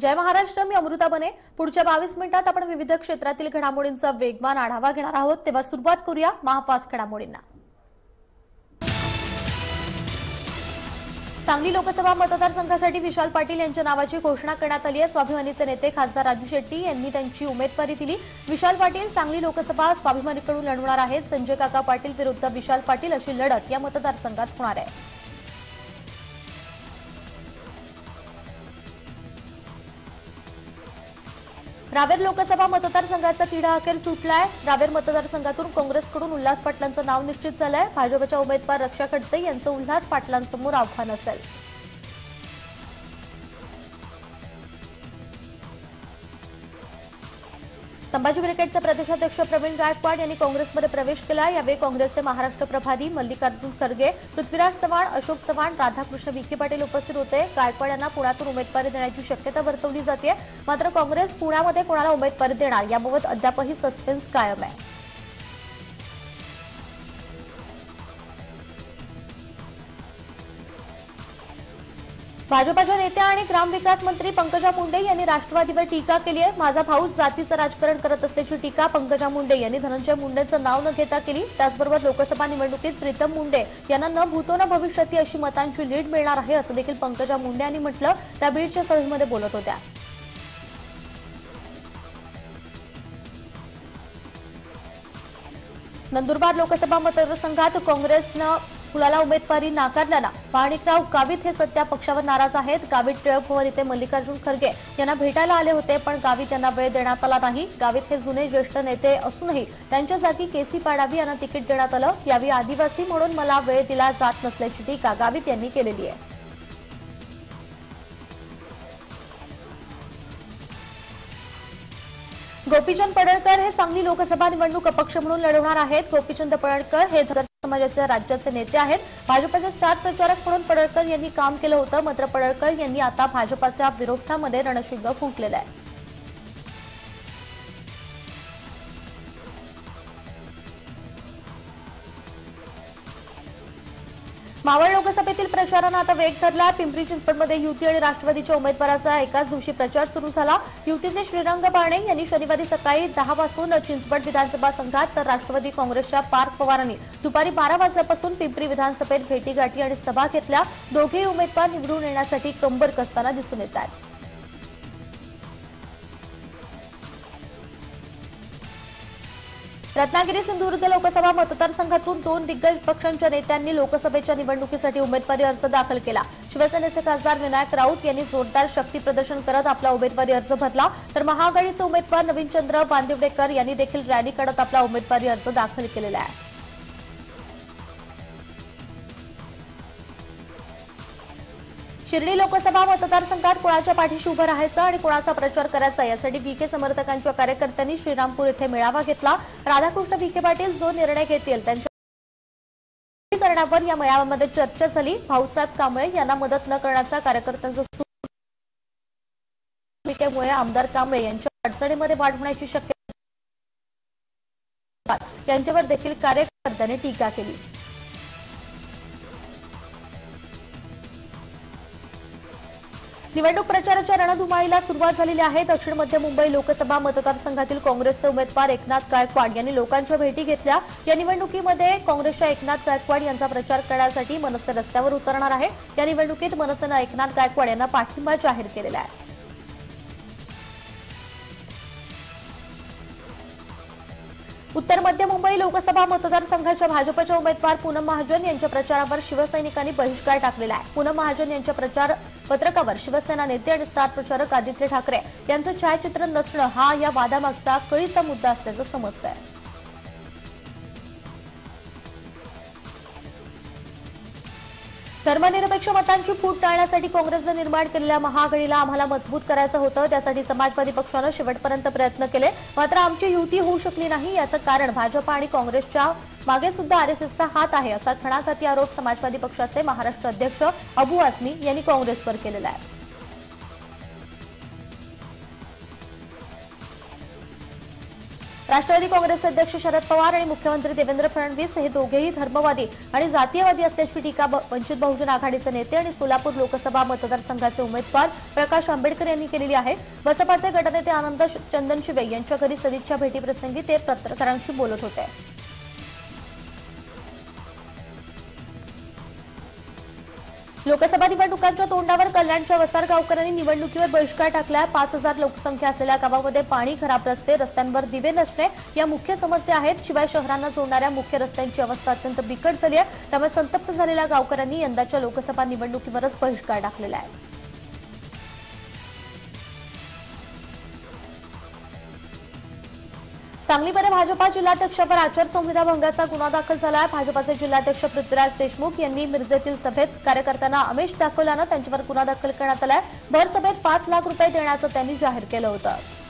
जय महाराष्ट्र, मी अमृता बने। पुढच्या 22 मिनिटात आपण विविध क्षेत्रातील घडामोडींचा वेगवान आढावा घेणार आहोत। तेव्हा सुरुवात करूया महाफास्ट घडामोडींना। सांगली लोकसभा मतदारसंघासाठी विशाल पाटील यांच्या नावाची घोषणा करण्यात आली आहे। स्वाभिमानीचे नेते खासदार राजू शेट्टी यांनी त्यांची उमेदवारी दिली। विशाल पाटील सांगली लोकसभा स्वाभिमानीकडून लढवणार आहेत। संजय काका पाटील विरुद्ध विशाल पाटील अशी लढत या मतदारसंघात होणार आहे। रावेर लोकसभा मतदारसंघाचा तिढा अखेर सुटलाय। रावेर मतदारसंघातून काँग्रेसकडून उल्हास पाटलांचं नाव निश्चित झालंय। भाजपच्या उमेदवार रक्षा खडसे यांचं उल्हास पाटलांसमोर आव्हान असेल। संभाजी ब्रिगेडचे प्रदेशाध्यक्ष प्रवीण गायकवाड यांनी काँग्रेसमध्ये प्रवेश केला। यावेळी काँग्रेसचे महाराष्ट्र प्रभारी मल्लिकार्जुन खरगे, पृथ्वीराज चव्हाण, अशोक चव्हाण, राधाकृष्ण विखे पाटील उपस्थित होते। गायकवाड यांना पुण्यातून उमेदवारी देण्याची शक्यता वर्तवली जाते। मात्र काँग्रेस पुण्यामध्ये कोणाला उमेदवारी देणार याबाबत अद्यापही सस्पेन्स कायम आहे। भाजपच्या नेत्या आणि ग्रामविकास मंत्री पंकजा मुंडे यांनी राष्ट्रवादीवर टीका केली आहे। माझा भाऊ जातीचं राजकारण करत असल्याची टीका पंकजा मुंडे यांनी धनंजय मुंडेंचं नाव न घेता केली। त्याचबरोबर लोकसभा निवडणुकीत प्रीतम मुंडे यांना न भूतो न भविष्यती अशी मतांची लीड मिळणार आहे असं देखील पंकजा मुंडे यांनी म्हटलं। त्या बीडच्या सभेमध्ये बोलत होत्या। नंदुरबार लोकसभा मतदारसंघात काँग्रेसनं फुलाला उमेदवारी नाकारल्यानं माणिकराव गावित हे सध्या पक्षावर नाराज आहेत। गावित टिळक भवन इथे मल्लिकार्जुन खरगे यांना भेटायला आले होते, पण गावित यांना वेळ देण्यात आला नाही। गावित हे जुने ज्येष्ठ नेते असूनही त्यांच्या जागी केसी पाडावी यांना तिकीट देण्यात आलं। यावेळी आदिवासी म्हणून मला वेळ दिला जात नसल्याची टीका गावित यांनी केलेली आहे। गोपीचंद पडळकर हे सांगली लोकसभा निवडणूक अपक्ष म्हणून लढवणार आहेत। गोपीचंद पडळकर हे धनगर समाजाचे राज्याचे नेते आहेत। भाजपचे स्टार प्रचारक म्हणून पडळकर यांनी काम केलं होतं। मात्र पडळकर यांनी आता भाजपच्या विरोधामध्ये रणशिंग फुंकलेलं आहे। मावळ लोकसभेतील प्रचारानं आता वेग धरला। पिंपरी चिंचवडमध्ये युती आणि राष्ट्रवादीच्या उमेदवाराचा एकाच दिवशी प्रचार सुरू झाला। युतीचे श्रीरंग बारणे यांनी शनिवारी सकाळी 10 वाजून चिंचवड विधानसभा संघात, तर राष्ट्रवादी काँग्रेसच्या पार्थ पवारांनी दुपारी 12 वाजल्यापासून पिंपरी विधानसभेत भेटीगाठी आणि सभा घेतल्या। दोघेही उमेदवार निवडून येण्यासाठी कंबर कसताना दिसून येत आहेत। रत्नागिरी सिंधुदुर्ग लोकसभा मतदारसंघातून 2 दिग्गज पक्षांच्या नेत्यांनी लोकसभेच्या निवडणुकीसाठी उमेदवारी अर्ज दाखल केला। शिवसेनेचे खासदार विनायक राऊत यांनी जोरदार शक्ती प्रदर्शन करत आपला उमेदवारी अर्ज भरला, तर महाआघाडीचे उमेदवार नवीनचंद्र बांदिवडेकर यांनी देखील रॅली काढत आपला उमेदवारी अर्ज दाखल केलेला आहे। शिर्डी लोकसभा मतदारसंघात कोणाच्या पाठीशी उभं राहायचं आणि कोणाचा प्रचार करायचा यासाठी विखे समर्थकांच्या कार्यकर्त्यांनी श्रीरामपूर येथे मेळावा घेतला। राधाकृष्ण विखे पाटील जो निर्णय घेतील त्यांच्या करण्यावर या मेळाव्यामध्ये चर्चा झाली। भाऊसाहेब कांबळे यांना मदत न करण्याचा कार्यकर्त्यांचा विखेमुळे आमदार कांबळे यांच्या अडचणीमध्ये वाढ होण्याची शक्यता, यांच्यावर देखील कार्यकर्त्यांनी टीका केली। निवडणूक प्रचाराच्या रणधुमाळीला सुरुवात झालेली आहे। दक्षिण मध्य मुंबई लोकसभा मतदारसंघातील काँग्रेसचे उमेदवार एकनाथ गायकवाड यांनी लोकांच्या भेटी घेतल्या। या निवडणुकीमध्ये काँग्रेसच्या एकनाथ गायकवाड यांचा प्रचार करण्यासाठी मनसे रस्त्यावर उतरणार आहे। या निवडणुकीत मनसेनं एकनाथ गायकवाड यांना पाठिंबा जाहीर केलेला आहे। उत्तर मध्य मुंबई लोकसभा मतदारसंघाच्या भाजपच्या उमेदवार पूनम महाजन यांच्या प्रचारावर शिवसैनिकांनी बहिष्कार टाकलेला आहे। पूनम महाजन यांच्या प्रचार पत्रकावर शिवसेना नेते आणि स्टार प्रचारक आदित्य ठाकरे यांचं छायाचित्र नसणं हा या वादामागचा कळीचा मुद्दा असल्याचं समजतंय। धर्मनिरपेक्ष मतांची फूट टाळण्यासाठी काँग्रेसनं निर्माण केलेल्या महाआघाडीला आम्हाला मजबूत करायचं होतं। त्यासाठी समाजवादी पक्षानं शेवटपर्यंत प्रयत्न केले, मात्र आमची युती होऊ शकली नाही। याचं कारण भाजप आणि काँग्रेसच्या मागे सुद्धा आरएसएसचा हात आहे, असा घणाघाती आरोप समाजवादी पक्षाचे महाराष्ट्र अध्यक्ष अबू आझमी यांनी काँग्रेसवर केलेला आहे। राष्ट्रवादी काँग्रेसचे अध्यक्ष शरद पवार आणि मुख्यमंत्री देवेंद्र फडणवीस हे दोघेही धर्मवादी आणि जातीयवादी असल्याची टीका वंचित बहुजन आघाडीचे नेते आणि सोलापूर लोकसभा मतदारसंघाचे उमेदवार प्रकाश आंबेडकर यांनी केलेली आहे। बसपाचे गटनेते आनंद चंदनशिवे यांच्या घरी सदिच्छा भेटीप्रसंगी ते पत्रकारांशी बोलत होते। लोकसभा निवडणुकांच्या तोंडावर कल्याणच्या वसार गावकऱ्यांनी निवडणुकीवर बहिष्कार टाकलाय। 5000 लोकसंख्या असलेल्या गावामध्ये पाणी, खराब रस्ते, रस्त्यांवर दिवे नसणे या मुख्य समस्या आहेत। शिवाय शहरांना जोडणाऱ्या मुख्य रस्त्यांची अवस्था अत्यंत बिकट झाली आहे। त्यामुळे संतप्त झालेल्या गावकऱ्यांनी यंदाच्या लोकसभा निवडणुकीवरच बहिष्कार टाकलेला आहे। सांगलीमध्ये भाजपा जिल्हाध्यक्षावर आचारसंहिता भंगाचा गुन्हा दाखल झाला आहे। भाजपाचे जिल्हाध्यक्ष पृथ्वीराज देशमुख यांनी मिरजेतील सभेत कार्यकर्त्यांना आमिष दाखवल्यानं त्यांच्यावर गुन्हा दाखल करण्यात आला आहे। भर सभेत 5 लाख रुपये देण्याचं त्यांनी जाहीर केलं होतं।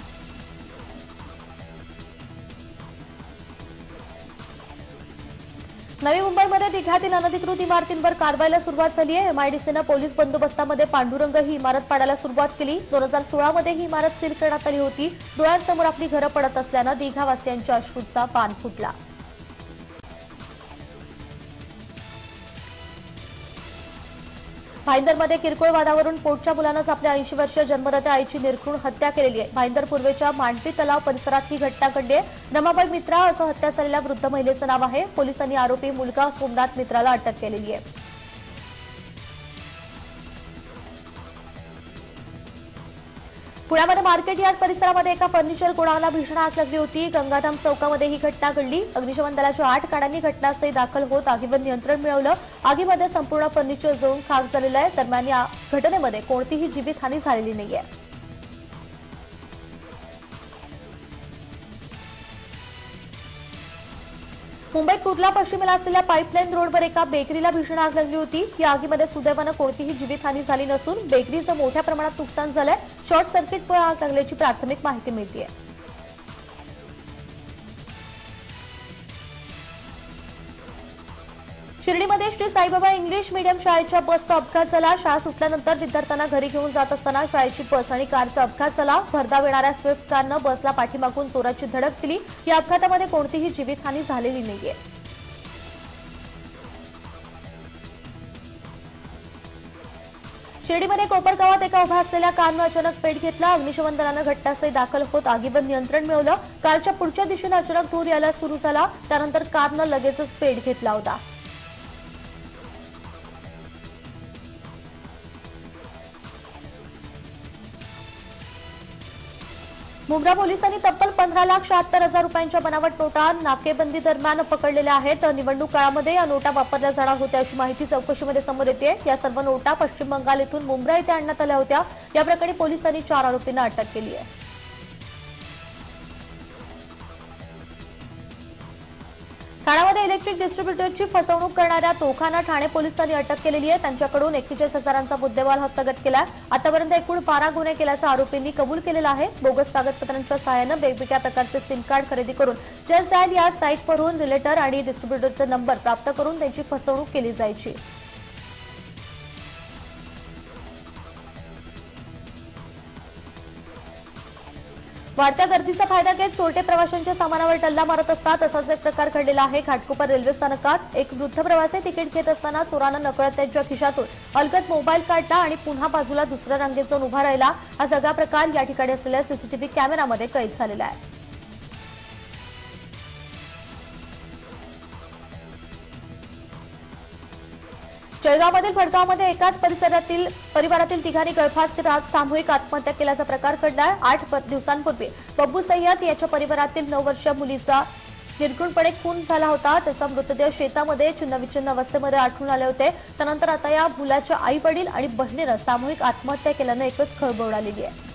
नवी मुंबईमध्ये दिघ्यातील अनधिकृत इमारतींवर कारवाईला सुरुवात झाली आहे। एमआयडीसीनं पोलीस बंदोबस्तामध्ये पांडुरंग ही इमारत पाडायला सुरुवात केली। 2016 ही इमारत सील करण्यात आली होती। डोळ्यांसमोर आपली घरं पडत असल्यानं दिघावासियांच्या अश्रूचा बाण फुटला। भाईंदरमध्ये किरकोळ वादावरून पोटच्या मुलानंच आपल्या 80 वर्षीय जन्मदात्या आईची निर्घृण हत्या केलेली आहे। भाईंदर पूर्वेच्या मांडवी तलाव परिसरात ही घटना घडली आहे। रमाबाई मित्रा असं हत्या झालेल्या वृद्ध महिलेचं नाव आहे। पोलिसांनी आरोपी मुलगा सोमनाथ मित्राला अटक केलेली आहे। पुण्यामध्ये मार्केट यार्ड परिसरामध्ये एका फर्निचर गोडाऊनला भीषण आग लागली होती। गंगाधाम चौकामध्ये ही घटना घडली। अग्निशमन दलाच्या 8 गाड्यांनी घटनास्थळी दाखल होत आगीवर नियंत्रण मिळवलं। आगीमध्ये संपूर्ण फर्निचर जळून खाक झालेलं आहे। दरम्यान या घटनेमध्ये कोणतीही जीवितहानी झालेली नाहीये। मुंबईत कुर्ला पश्चिमेला असलेल्या पाईपलाईन रोडवर एका बेकरीला भीषण आग लागली होती। या आगीमध्ये सुदैवानं कोणतीही जीवितहानी झाली नसून बेकरीचं मोठ्या प्रमाणात नुकसान झालंय। शॉर्ट सर्किटमुळे आग लागल्याची प्राथमिक माहिती मिळतेय। शिर्डीमध्ये श्री साईबाबा इंग्लिश मीडियम शाळेच्या बसचा अपघात झाला। शाळा सुटल्यानंतर विद्यार्थ्यांना घरी घेऊन जात असताना शाळेची बस आणि कारचा अपघात झाला। भरधाव येणाऱ्या स्विफ्ट कारनं बसला पाठीमागून जोराची धडक दिली। या अपघातामध्ये कोणतीही जीवितहानी झालेली नाहीये। शिर्डीमध्ये कोपर गावात एका उभ्या असलेल्या कारनं अचानक पेट घेतला। अग्निशमन दलानं घटनास्थळी दाखल होत आगीवर नियंत्रण मिळवलं। कारच्या पुढच्या दिशेनं अचानक धूर यायला सुरू झाला। त्यानंतर कारनं लगेचच पेट घेतला होता। मुंब्रा पोलिसांनी तब्बल 15,76,000 रुपयांच्या बनावट नोटा नाकेबंदी दरम्यान पकडलेल्या आहेत। निवडणूक काळामध्ये या नोटा वापरल्या जाणार होत्या अशी माहिती चौकशीमध्ये समोर येते। या सर्व नोटा पश्चिम बंगाल येथून मुंब्रा येथे आणण्यात आल्या होत्या। या प्रकरणी पोलिसांनी 4 आरोपींना अटक केली आहे। ठाण्यामध्ये इलेक्ट्रिक डिस्ट्रीब्युटरची फसवणूक करणाऱ्या दोघांना ठाणे पोलिसांनी अटक केलेली आहे। त्यांच्याकडून 41,000चा मुद्देमाल हस्तगत केला। आतापर्यंत एकूण 12 गुन्हे केल्याचं आरोपींनी कबूल केलेलं आहे। बोगस कागदपत्रांच्या सहाय्यानं वेगवेगळ्या प्रकारचे सिम कार्ड खरेदी करून जस्ट डायल या साईटवरून रिलेटर आणि डिस्ट्रीब्युटरचे नंबर प्राप्त करून त्यांची फसवणूक केली जायची। वाढत्या गर्दीचा फायदा घेत चोरटे प्रवाशांच्या सामानावर टल्ला मारत असतात। असाच एक प्रकार घडलेला आहे। घाटकोपर रेल्वे स्थानकात एक वृद्ध प्रवासी तिकीट घेत असताना चोरानं नकळत त्यांच्या खिशातून अलगद मोबाईल काढला आणि पुन्हा बाजूला दुसऱ्या रांगेत जाऊन उभा राहिला। हा सगळा प्रकार या ठिकाणी असलेल्या सीसीटीव्ही कॅमेऱ्यामध्ये कैद झालेला आहे। जळगावमधील फडगावमध्ये एकाच परिवारातील तिघांनी गळफास घेत सामूहिक आत्महत्या केल्याचा प्रकार घडलाय। 8 दिवसांपूर्वी बब्बू सय्यद याच्या परिवारातील 9 वर्षीय मुलीचा निर्घृणपणे खून झाला होता। त्याचा मृतदेह शेतामध्ये चिन्हविच्छिन्न अवस्थेमध्ये आढळून आले होते। त्यानंतर आता या मुलाच्या आई वडील आणि बहिणीनं सामूहिक आत्महत्या केल्यानं एकच खळबळ उडालेली आहे।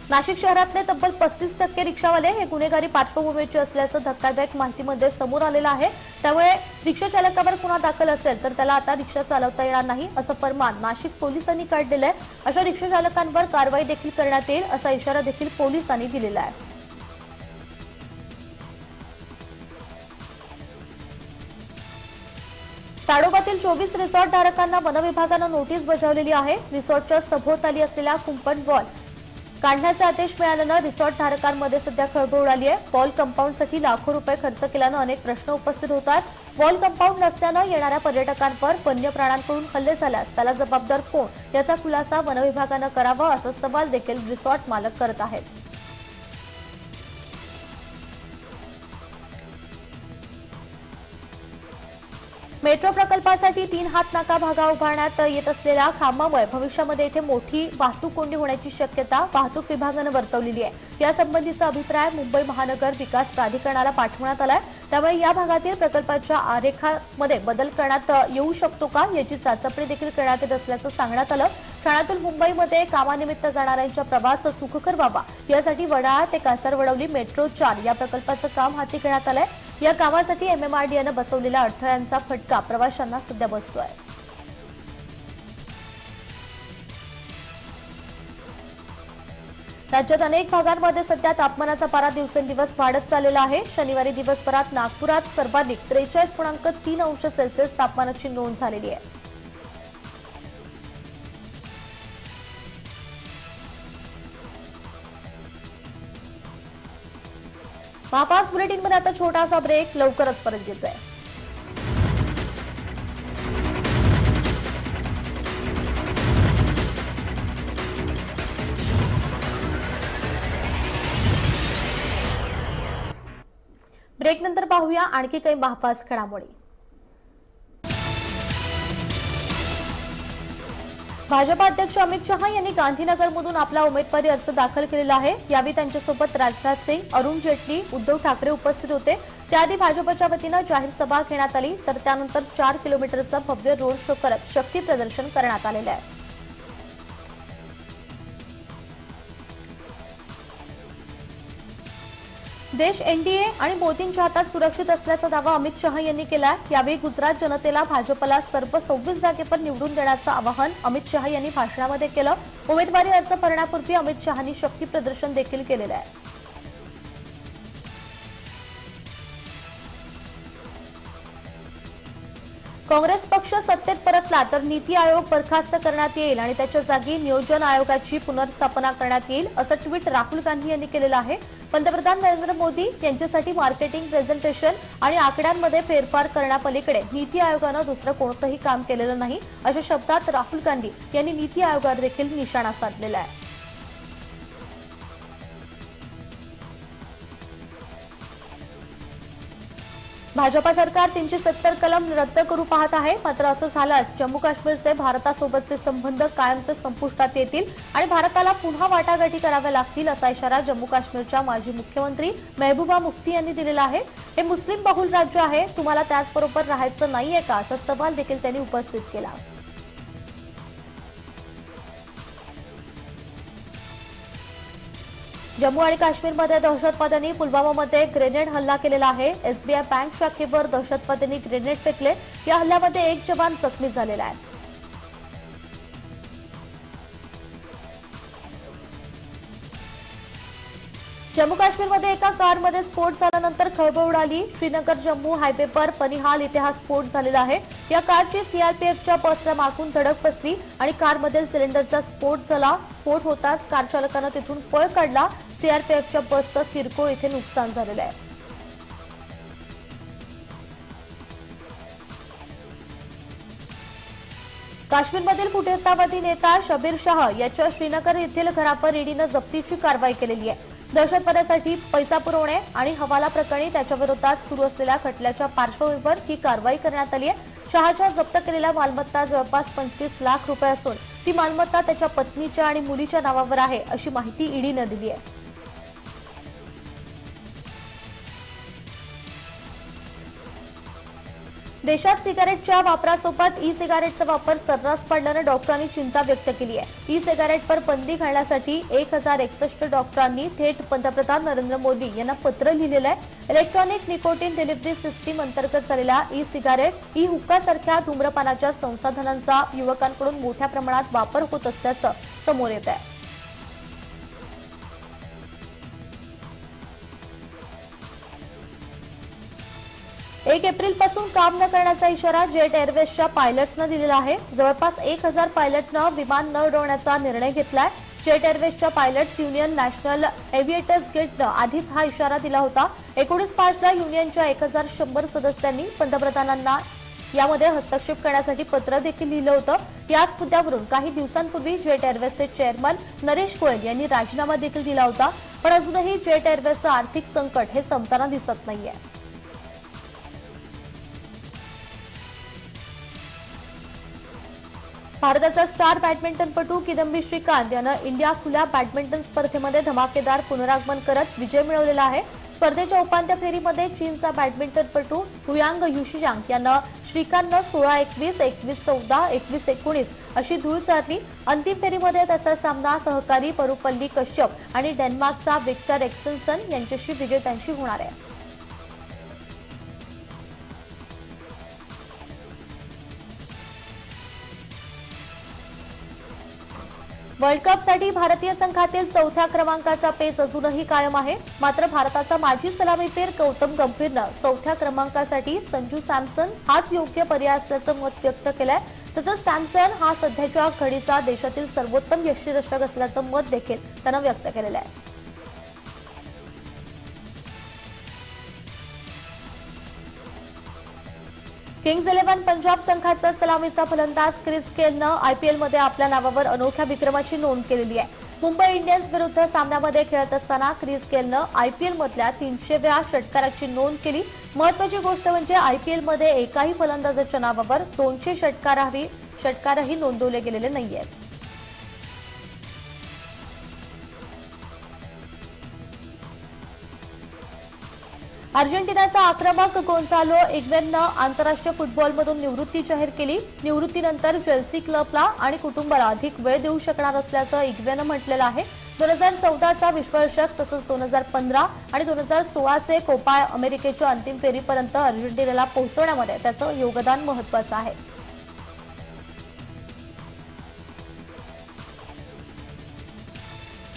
नाशिक शहरातले तब्बल 35% रिक्षावाले हे गुन्हेगारी पार्श्वभूमीचे असल्याचं धक्कादायक माहितीमध्ये समोर आलेलं आहे। त्यामुळे रिक्षा चालकावर गुन्हा दाखल असेल तर त्याला आता रिक्षा चालवता येणार नाही असं फरमान नाशिक पोलिसांनी काढलेलं आहे। अशा रिक्षा चालकांवर कारवाई देखील करण्यात येईल असा इशारा देखील पोलिसांनी दिलेला आहे। ताडोबातील 24 रिसॉर्ट धारकांना वनविभागानं नोटीस बजावलेली आहे। रिसॉर्टच्या सभोवताली असलेला कुंपण वॉल काढण्याचे आदेश मिळाल्यानं रिसॉर्ट धारकांमध्ये सध्या खळबळ उडाली आहे। वॉल कंपाऊंडसाठी लाखो रुपये खर्च केल्यानं अनेक प्रश्न उपस्थित होतात। वॉल कंपाऊंड नसल्यानं येणाऱ्या पर्यटकांवर वन्य प्राण्यांकडून हल्ले झाल्यास त्याला जबाबदार कोण याचा खुलासा वनविभागानं करावा असा सवाल देखील रिसॉर्ट मालक करत आहेत। मेट्रो प्रकल्पासाठी 3 हात नाका भागा उभारण्यात येत असलेल्या खांबामुळे भविष्यामध्ये येथे मोठी वाहतूक कोंडी होण्याची शक्यता वाहतूक विभागानं वर्तवलेली आहे। यासंबंधीचा अभिप्राय मुंबई महानगर विकास प्राधिकरणाला पाठवण्यात आलाय। त्यामुळे या भागातील प्रकल्पाच्या आरेखनामध्ये बदल करण्यात येऊ शकतो का याची चाचपणी देखील करण्यात येत असल्याचं सांगण्यात आलं। ठाण्यातून मुंबईमध्ये कामानिमित्त जाणाऱ्यांचा प्रवास सुखकर व्हावा यासाठी वडाळा ते कासारवडवली मेट्रो 4 या प्रकल्पाचं काम हाती घेण्यात आलंय। या कामासाठी एमएमआरडीएनं बसवलेल्या अडथळ्यांचा फटका प्रवाशांना सध्या बसतोय। राज्यात अनेक भागांमध्ये सध्या तापमानाचा पारा दिवसेंदिवस वाढत चाललेला आहे। शनिवारी दिवसभरात नागपुरात सर्वाधिक 43.3 अंश सेल्सिअस तापमानाची नोंद झालेली आहे। महापास बुलेटिनमध्ये आता छोटासा ब्रेक, लवकरच परत येतोय। ब्रेकनंतर पाहूया आणखी काही महापास घडामोडी। भाजपा अध्यक्ष अमित शहा यांनी गांधीनगरमधून आपला उमेदवारी अर्ज दाखल केलेला आहे। यावेळी त्यांच्यासोबत राजनाथ सिंग, अरुण जेटली, उद्धव ठाकरे उपस्थित होते। त्याआधी भाजपच्या वतीनं जाहीर सभा घेण्यात आली, तर त्यानंतर 4 किलोमीटरचा भव्य रोड शो करत शक्ती प्रदर्शन करण्यात आलेलं आहे। देश एनडीए आणि मोदींच्या हातात सुरक्षित असल्याचा दावा अमित शहा यांनी केला। यावेळी गुजरात जनतेला भाजपला सर्व 26 जागेवर निवडून देण्याचं आवाहन अमित शहा यांनी भाषणामध्ये केलं। उमेदवारी अर्ज भरण्यापूर्वी अमित शहांनी शक्ती प्रदर्शन देखील केलेलं आहे। काँग्रेस पक्ष सत्तेत परतला तर नीती आयोग बरखास्त करण्यात येईल आणि त्याच्या जागी नियोजन आयोगाची पुनर्स्थापना करण्यात येईल असं ट्विट राहुल गांधी यांनी केलेलं आहे। पंतप्रधान नरेंद्र मोदी यांच्यासाठी मार्केटिंग प्रेझेंटेशन आणि आकड्यांमध्ये फेरफार करण्यापलीकडे नीती आयोगानं दुसरं कोणतंही काम केलेलं नाही अशा शब्दात राहुल गांधी यांनी नीती आयोगावर देखील निशाणा साधलेला आहे। भाजपा सरकार 370 कलम रद्द करू पाहत आहे। मात्र असं झाल्यास जम्मू काश्मीरचे भारतासोबतचे संबंध कायमचे संपुष्टात येतील आणि भारताला पुन्हा वाटाघाटी कराव्या लागतील असा इशारा जम्मू काश्मीरच्या माजी मुख्यमंत्री महबूबा मुफ्ती यांनी दिलेला आहे। हे मुस्लिम बहुल राज्य आहे, तुम्हाला त्याचबरोबर राहायचं नाहीये का असा सवाल देखील त्यांनी उपस्थित केला। जम्मू आणि काश्मीरमध्ये दहशतवाद्यांनी पुलवामामध्ये ग्रेनेड हल्ला केलेला आहे। एसबीआय बँक शाखेवर दहशतवाद्यांनी ग्रेनेड फेकले। या हल्ल्यामध्ये एक जवान जखमी झालेला आहे। जम्मू काश्मीरमध्ये एका कारमध्ये स्फोट झाल्यानंतर खळबळ उडाली। श्रीनगर जम्मू हायवेवर पनिहाल इथे हा स्फोट झालेला आहे। या कारची सीआरपीएफच्या बसला मागून धडक बसली आणि कारमधील सिलेंडरचा स्फोट झाला। स्फोट होताच कार चालकानं तिथून पळ काढला। सीआरपीएफच्या बसचं किरकोळ इथे नुकसान झालेलं आहे। काश्मीरमधील फुटीरतावादी नेता शबीर शाह याच्या श्रीनगर येथील घरावर ईडीनं जप्तीची कारवाई केलेली आहे। दहशतवादासाठी पैसा पुरवणे आणि हवाला प्रकरणी त्याच्याविरोधात सुरू असलेल्या खटल्याच्या पार्श्वभूमीवर ही कारवाई करण्यात आली आहे। शहाच्या जप्त केलेल्या मालमत्ता जवळपास 25 लाख रुपये असून ती मालमत्ता त्याच्या पत्नीच्या आणि मुलीच्या नावावर आहे अशी माहिती ईडीनं दिली आहे। देशात सिगारेटच्या वापरासोबत ई सिगारेटचा वापर सर्रास वाढल्यानं डॉक्टरांनी चिंता व्यक्त केली आहे। ई सिगारेटवर बंदी घालण्यासाठी 1061 डॉक्टरांनी थेट पंतप्रधान नरेंद्र मोदी यांना पत्र लिहिलेलं आहे। इलेक्ट्रॉनिक निकोटीन डिलिव्हरी सिस्टीम अंतर्गत झालेल्या ई सिगारेट, ई हुक्कासारख्या धूम्रपानाच्या संसाधनांचा युवकांकडून मोठ्या प्रमाणात वापर होत असल्याचं समोर येत आहे। 1 एप्रिलपासून काम न करण्याचा इशारा जेट एअरवेजच्या पायलट्सनं दिलेला आहे. जवळपास 1000 पायलटनं विमान न उडवण्याचा निर्णय घेतलाय. जेट एअरवेजच्या पायलट्स युनियन नॅशनल एव्हिएटर्स गिल्डनं आधीच हा इशारा दिला होता. 19 मार्चला युनियनच्या 1100 सदस्यांनी पंतप्रधानांना यामध्ये हस्तक्षेप करण्यासाठी पत्र देखील लिहिलं होतं. याच मुद्द्यावरून काही दिवसांपूर्वी जेट एअरवेजचे चेअरमन नरेश गोयल यांनी राजीनामा देखील दिला होता. पण अजूनही जेट एअरवेजचं आर्थिक संकट हे संपताना दिसत नाहीये. भारताचा स्टार बॅडमिंटनपटू किदंबी श्रीकांत यानं इंडिया खुल्या बॅडमिंटन स्पर्धेमध्ये धमाकेदार पुनरागमन करत विजय मिळवलेला आहे. स्पर्धेच्या उपांत्य फेरीमध्ये चीनचा बॅडमिंटनपटू हुयांग युशियांग यानं श्रीकांतनं 16-21, 21-14, 21-19 अशी धूळ चारली. अंतिम फेरीमध्ये त्याचा सामना सहकारी परुपल्ली कश्यप आणि डेन्मार्कचा व्हिक्टर एक्सेल्सन यांच्याशी विजेत्यांशी होणार आहे. वर्ल्ड कपसाठी भारतीय संघातील 4थ्या क्रमांकाचा पेच अजूनही कायम आहे. मात्र भारताचा माजी सलामीवीर गौतम गंभीरनं 4थ्या क्रमांकासाठी संजू सॅमसन हाच योग्य पर्याय असल्याचं मत व्यक्त केलंय. तसंच सॅमसन हा सध्याच्या घडीचा देशातील सर्वोत्तम यष्टिरक्षक असल्याचं मत देखील त्यानं व्यक्त केलेलं आहे. किंग्ज 11 पंजाब संघाचा सलामीचा फलंदाज क्रिस गेलनं आयपीएलमध्ये आपल्या नावावर अनोख्या विक्रमाची नोंद केलेली आहे. मुंबई इंडियन्स विरुद्ध सामन्यामध्ये खेळत असताना क्रिस गेलनं आयपीएलमधल्या 300व्या षटकाराची नोंद केली. महत्वाची गोष्ट म्हणजे आयपीएलमध्ये एकाही फलंदाजाच्या नावावर 200 षटकारही नोंदवले गेलेले नाहीयेत. अर्जेंटिनाचा आक्रमक गोन्झालो हिग्वेननं आंतरराष्ट्रीय फुटबॉलमधून निवृत्ती जाहीर केली. निवृत्तीनंतर चेल्सी क्लबला आणि कुटुंबाला अधिक वेळ देऊ शकणार असल्याचं हिग्वेननं म्हटलेलं आहे. 2014चा विश्वचषक तसंच 2015 आणि 2016चे कोपा अमेरिकेच्या अंतिम फेरीपर्यंत अर्जेंटिनाला पोहोचवण्यामध्ये त्याचं योगदान महत्वाचं आहे.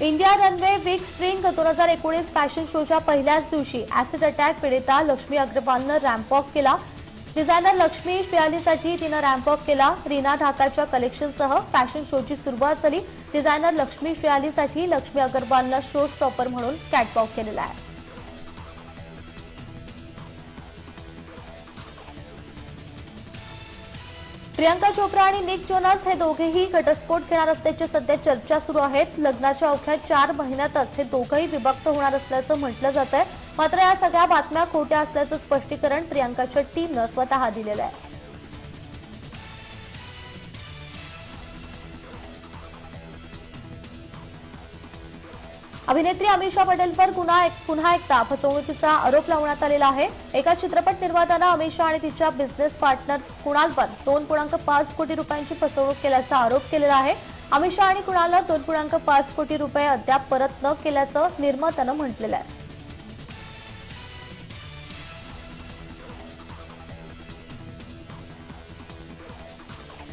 India Runway Week Spring 2019 fashion शोच्या पहिल्याच दिवशी ऍसिड अटॅक पीडिता लक्ष्मी अग्रवालनं रॅम्प वॉक केला. डिझायनर लक्ष्मी श्रेयालीसाठी तिनं रॅम्प वॉक केला. रीना ढाकाच्या कलेक्शनसह फॅशन शोची सुरुवात झाली. डिझायनर लक्ष्मी श्रेयालीसाठी लक्ष्मी अग्रवालनं शो स्टॉपर म्हणून कॅटवॉक केलेला आहे. प्रियंका चोप्रा आणि निक जोनास हे दोघेही घटस्फोट घेणार असल्याची सध्या चर्चा सुरू आहेत. लग्नाच्या अवघ्या 4 महिन्यातच हे दोघंही विभक्त होणार असल्याचं म्हटलं जातंय. मात्र या सगळ्या बातम्या खोट्या असल्याचं स्पष्टीकरण प्रियंकाच्या टीमनं स्वतः दिलेलं आहे. अभिनेत्री अमीषा पटेलवर पुन्हा एकदा फसवणुकीचा आरोप लावण्यात आलेला आहे. एका चित्रपट निर्मात्यानं अमीषा आणि तिच्या बिझनेस पार्टनर कुणालवर 2.5 कोटी रुपयांची फसवणूक केल्याचा आरोप केलेला आहे. अमीषा आणि कुणालला 2.5 कोटी रुपये अद्याप परत न केल्याचं निर्मात्यानं म्हटलेलं आहे.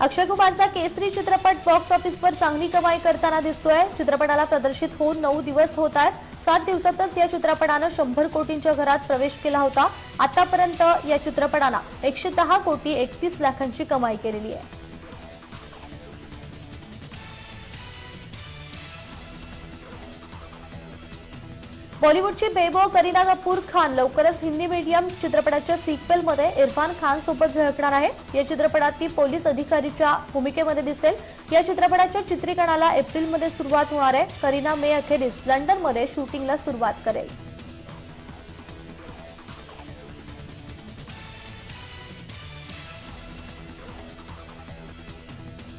अक्षय कुमारचा केसरी चित्रपट बॉक्स ऑफिसवर चांगली कमाई करताना दिसतोय. चित्रपटाला प्रदर्शित होऊन 9 दिवस होत आहेत. 7 दिवसातच या चित्रपटानं 100 कोटींच्या घरात प्रवेश केला होता. आतापर्यंत या चित्रपटानं 110 कोटी 31 लाखांची कमाई केलेली आहे. बॉलिवूडची बेबो करीना कपूर खान लवकरच हिंदी मीडियम चित्रपटाच्या सिक्वेलमध्ये इरफान खान सोबत झळकणार आहे. या चित्रपटात ती पोलीस अधिकारीच्या भूमिकेमध्ये दिसेल. या चित्रपटाच्या चित्रीकरणाला एप्रिलमध्ये सुरुवात होणार आहे. करीना मे अखेरीस लंडनमध्ये शूटिंगला सुरुवात करेल.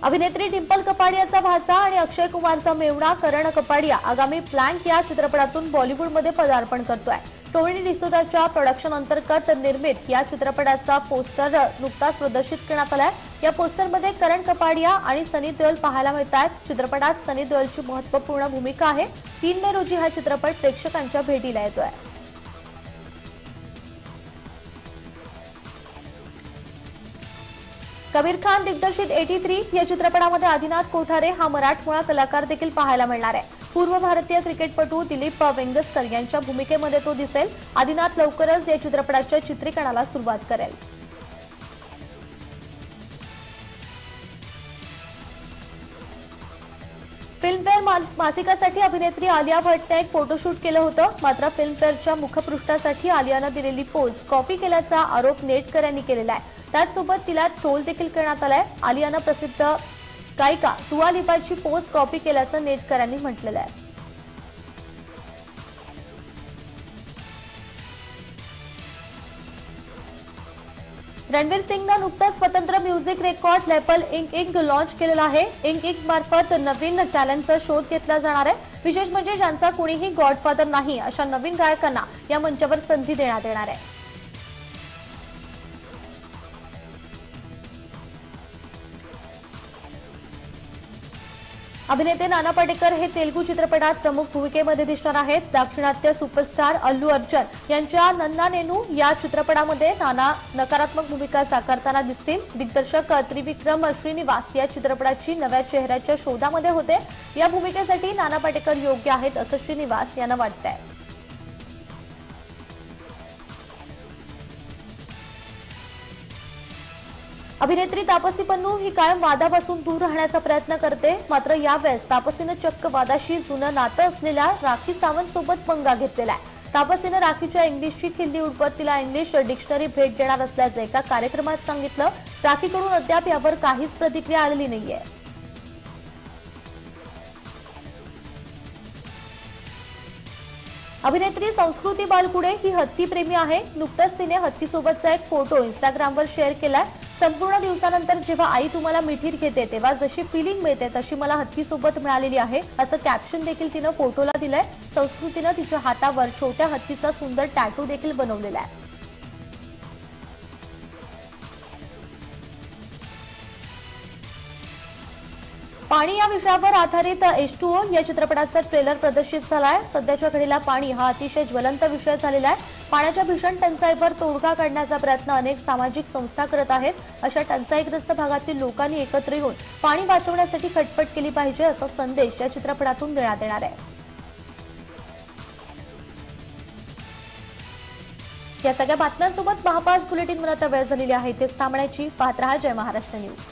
अभिनेत्री डिंपल कपाडियाचा भाचा आणि अक्षय कुमारचा मेवणा करण कपाडिया आगामी प्लॅंक या चित्रपटातून बॉलिवूडमध्ये पदार्पण करतोय. टोनी डिसोजाच्या प्रोडक्शन अंतर्गत निर्मित या चित्रपटाचा पोस्टर नुकताच प्रदर्शित करण्यात आलाय. या पोस्टरमध्ये करण कपाडिया आणि सनी देओल पाहायला मिळत आहेत. चित्रपटात सनी देओलची महत्त्वपूर्ण भूमिका आहे. 3 मे रोजी हा चित्रपट प्रेक्षकांच्या भेटीला येतोय. कबीर खान दिग्दर्शित 83 या चित्रपटामध्ये आदिनाथ कोठारे हा मराठमोळा कलाकार देखील पाहायला मिळणार आहे। पूर्व भारतीय क्रिकेटपटू दिलीप वेंगसकर यांच्या भूमिकेमध्ये तो दिसेल। आदिनाथ लवकरच या चित्रपटाच्या चित्रीकरणाला सुरुवात करेल। फिल्मफेअर मासिकासाठी अभिनेत्री आलिया भट्टने एक फोटोशूट केलं होतं। मात्र फिल्मफेअरच्या मुखपृष्ठासाठी आलियानं दिलेली पोज कॉपी केल्याचा आरोप नेटकर यांनी केलेला आहे। त्याचसोबत तिला ट्रोल देखील करण्यात आलाय। आलियानं प्रसिद्ध गायिका दुआ लिपाची पोज कॉपी केल्याचं नेटकर यांनी म्हटलेलं आहे। रणवीर सिंगनं नुकताच स्वतंत्र music record label Inc launch केलेला आहे। इंक मार्फत नवीन टॅलेंटचा शोध घेतला जाणार आहे। विशेष म्हणजे ज्यांचा कोणीही गॉडफादर नाही अशा नवीन गायकांना या मंचावर संधी देण्यात येणार आहे। अभिनेते नाना पाटेकर हे तेलुगू चित्रपटात प्रमुख भूमिकेमध्ये दिसणार आहेत। दाक्षिणात्य सुपरस्टार अल्लू अर्जुन यांच्या नन्ना नेनू या चित्रपटामध्ये नाना नकारात्मक भूमिका साकारताना दिसतील। दिग्दर्शक त्रिविक्रम श्रीनिवास या चित्रपटाची नव्या चेहऱ्याच्या शोधामध्ये होते। या भूमिकेसाठी नाना पाटेकर योग्य आहेत असं श्रीनिवास यांना वाटतंय। अभिनेत्री तापसी पन्नू ही कायम वादापासून दूर राहण्याचा प्रयत्न करते। मात्र यावेळेस तापसीनं चक्क वादाशी जुनं नातं असलेल्या राखी सावंत सोबत पंगा घेतलेला आहे। तापसीनं राखीच्या इंग्लिशची खिल्ली उडवत तिला इंग्लिश डिक्शनरी भेट देणार असल्याचं एका कार्यक्रमात सांगितलं। राखीकडून अद्याप यावर काहीच प्रतिक्रिया आलेली नाहीये। अभिनेत्री संस्कृती बालकुडे ही हत्तीप्रेमी आहे। नुकताच तिने हत्तीसोबतचा एक फोटो इंस्टाग्रामवर शेअर केलाय। संपूर्ण दिवसानंतर जेव्हा आई तुम्हाला मिठीत घेते तेव्हा जशी फिलिंग मिळते तशी मला हत्तीसोबत मिळालेली आहे असं कॅप्शन देखील तिनं फोटोला दिलंय। संस्कृतीनं तिच्या हातावर छोट्या हत्तीचा सुंदर टॅटू देखील बनवलेला आहे। पाणी या विषयावर आधारित H2O या चित्रपटाचा ट्रेलर प्रदर्शित झालाय। सध्याच्या घडीला पाणी हा अतिशय ज्वलंत विषय झालेला आहे। पाण्याच्या भीषण टंचाईवर तोडगा काढण्याचा प्रयत्न अनेक सामाजिक संस्था करत आहेत। अशा टंचाईग्रस्त भागातील लोकांनी एकत्र येऊन पाणी वाचवण्यासाठी खटपट केली पाहिजे असा संदेश या चित्रपटातून देण्यात येणार आहे। या सगळ्या बातम्यांसोबत 5 बुलेटिन मला वेळ झालेली आहे। तेच थांबण्याची पाहत रहा जय महाराष्ट्र न्यूज।